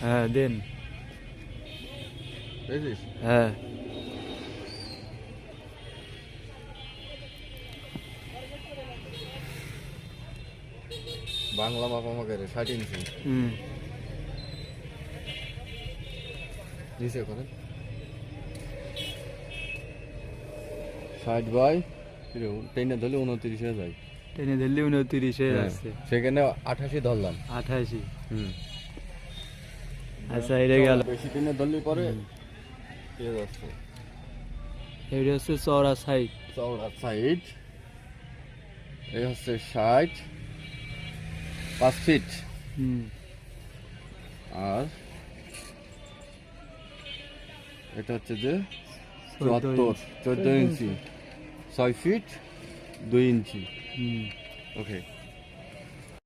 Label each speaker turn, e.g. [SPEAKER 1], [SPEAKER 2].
[SPEAKER 1] হ্যাঁ দেন। হ্যাঁ
[SPEAKER 2] বাংলা মাপা আমাকে 60 ইঞ্চি নিচে করে 60 বাই টেনে ধরলে 29 যায়।
[SPEAKER 1] টেনে ধরলে 29 আসছে,
[SPEAKER 2] সেখানে 88 ধরলাম।
[SPEAKER 1] 88। আচ্ছা এটা গেল।
[SPEAKER 2] বেশি টেনে ধরলে পরে পেয়ে যাচ্ছে।
[SPEAKER 1] এটা হচ্ছে চওড়া সাইড।
[SPEAKER 2] চওড়া সাইড এই হচ্ছে 60 5 ফিট। আর এটা হচ্ছে যে 14 ইঞ্চি 6 ফিট 2 ইঞ্চি। ওকে।